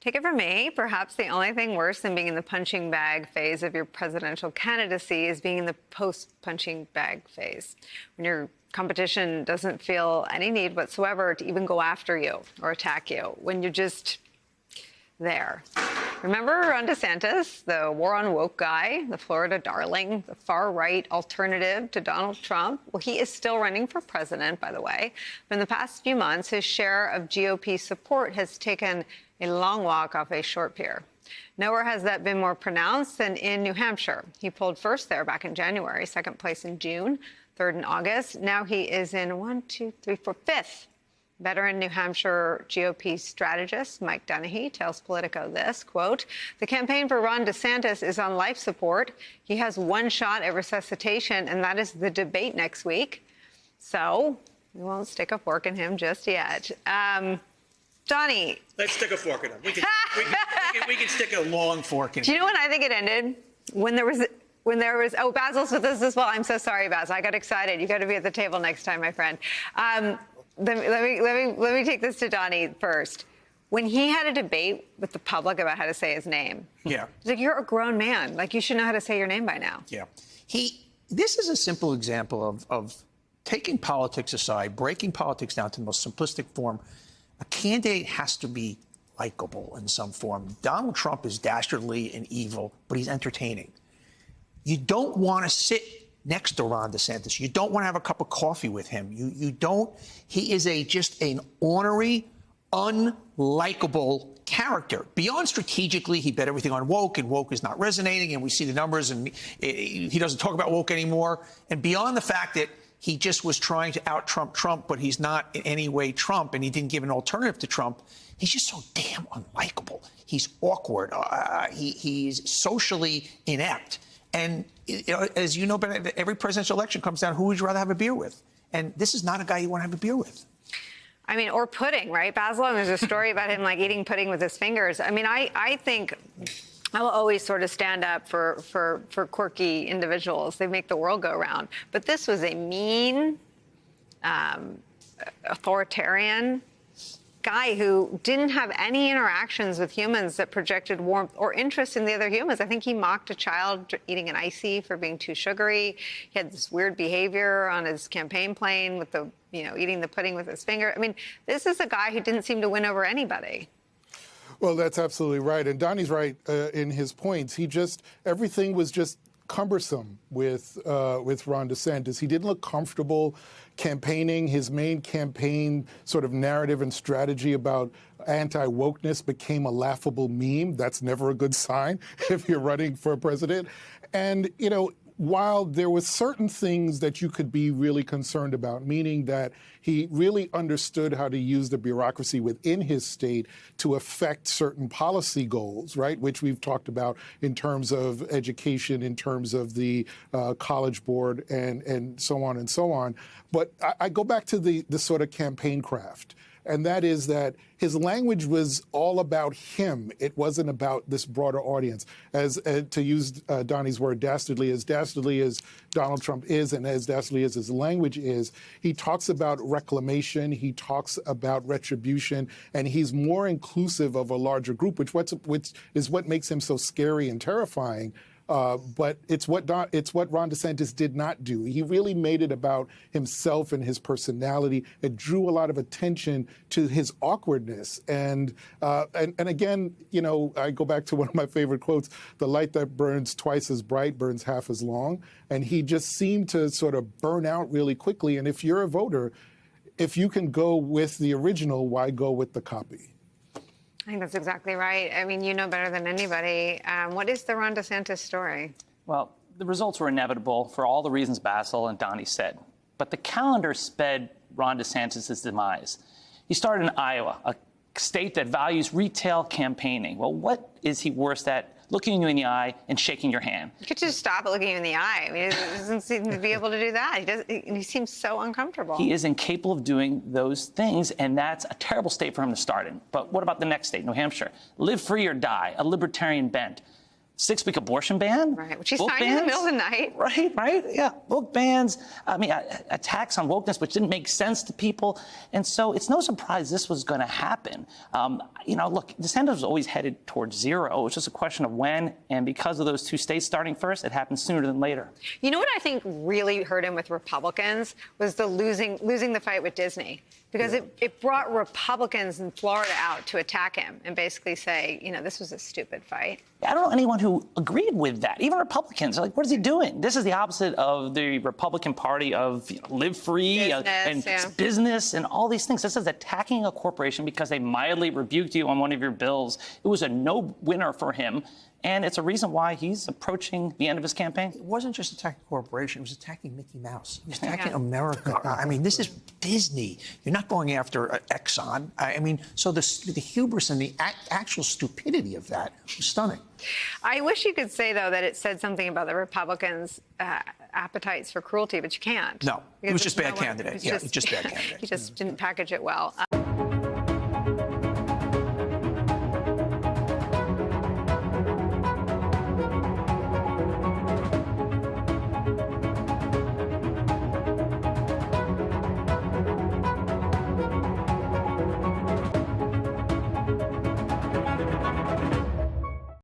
Take it from me, perhaps the only thing worse than being in the punching bag phase of your presidential candidacy is being in the post-punching bag phase, when your competition doesn't feel any need whatsoever to even go after you or attack you, when you're just there. Remember Ron DeSantis, the war on woke guy, the Florida darling, the far-right alternative to Donald Trump? Well, he is still running for president, by the way. But in the past few months, his share of GOP support has taken a long walk off a short pier. Nowhere has that been more pronounced than in New Hampshire. He polled first there back in January, second place in June, third in August. Now he is in fifth. Veteran New Hampshire GOP strategist Mike Dennehy tells Politico this, quote, "The campaign for Ron DeSantis is on life support. He has one shot at resuscitation, and that is the debate next week. So we won't stick a fork in him just yet." Donnie. Let's stick a fork in him. We can stick a long fork in him. Do you know when I think it ended? When there was, oh, Basil's with us as well. I'm so sorry, Basil. I got excited. You got to be at the table next time, my friend. Let me take this to Donnie first. When he had a debate with the public about how to say his name, yeah, he's like, "You're a grown man. Like, you should know how to say your name by now." Yeah, this is a simple example of taking politics aside, breaking politics down to the most simplistic form. A candidate has to be likable in some form. Donald Trump is dastardly and evil, but he's entertaining. You don't want to sit next to Ron DeSantis. You don't want to have a cup of coffee with him. You don't. He is just an ornery, unlikable character. Beyond strategically, he bet everything on woke, and woke is not resonating, and we see the numbers, and he doesn't talk about woke anymore. And beyond the fact that he just was trying to out-Trump Trump, but he's not in any way Trump, and he didn't give an alternative to Trump. He's just so damn unlikable. He's awkward. He's socially inept. And as you know, every presidential election comes down, who would you rather have a beer with? And this is not a guy you want to have a beer with. I mean, or pudding, right, Basil? And there's a story about him, like, eating pudding with his fingers. I mean, I think I will always sort of stand up for quirky individuals. They make the world go round. But this was a mean, authoritarian guy who didn't have any interactions with humans that projected warmth or interest in the other humans. I think he mocked a child eating an icy for being too sugary. He had this weird behavior on his campaign plane with the, eating the pudding with his finger. I mean, this is a guy who didn't seem to win over anybody. Well, that's absolutely right. And Donnie's right in his points. Everything was just cumbersome with Ron DeSantis. He didn't look comfortable campaigning. His main campaign sort of narrative and strategy about anti-wokeness became a laughable meme. That's never a good sign if you're running for president. And, while there were certain things that you could be really concerned about, meaning that he really understood how to use the bureaucracy within his state to affect certain policy goals, right, which we've talked about in terms of education, in terms of the College Board, and so on and so on. But I go back to the sort of campaign craft. And that is that his language was all about him. It wasn't about this broader audience. As to use Donnie's word, dastardly as Donald Trump is, and as dastardly as his language is, he talks about reclamation, he talks about retribution, and he's more inclusive of a larger group, which is what makes him so scary and terrifying. But it's what Ron DeSantis did not do. He really made it about himself and his personality. It drew a lot of attention to his awkwardness. And again, I go back to one of my favorite quotes: "The light that burns twice as bright burns half as long." And he just seemed to sort of burn out really quickly. And if you're a voter, if you can go with the original, why go with the copy? I think that's exactly right. I mean, you know better than anybody. What is the Ron DeSantis story? Well, the results were inevitable for all the reasons Basil and Donnie said. But the calendar sped Ron DeSantis' demise. He started in Iowa, a state that values retail campaigning. Well, what is he worse at? Looking you in the eye and shaking your hand. You could just stop looking you in the eye. I mean, he doesn't seem to be able to do that. He seems so uncomfortable. He is incapable of doing those things, and that's a terrible state for him to start in. But what about the next state, New Hampshire? Live free or die, a libertarian bent. 6-week abortion ban. Right, which he book signed in the bans. middle of the night. Right, yeah. Book bans, I mean, attacks on wokeness, which didn't make sense to people. And so it's no surprise this was going to happen. Look, DeSantis was always headed towards zero. It was just a question of when. And because of those 2 states starting first, it happened sooner than later. You know what I think really hurt him with Republicans was the losing the fight with Disney, because it brought Republicans in Florida out to attack him and basically say, this was a stupid fight. I don't know anyone who agreed with that. Even Republicans are like, what is he doing? This is the opposite of the Republican Party of live free business and all these things. This is attacking a corporation because they mildly rebuked you on one of your bills. It was a no-winner for him. And it's a reason why he's approaching the end of his campaign. It wasn't just attacking the corporation. It was attacking Mickey Mouse. It was attacking America. I mean, this is Disney. You're not going after Exxon. I mean, so the hubris and the actual stupidity of that was stunning. I wish you could say, though, that it said something about the Republicans' appetites for cruelty, but you can't. No, it was just bad candidate. Yeah, just bad candidate. He just didn't package it well.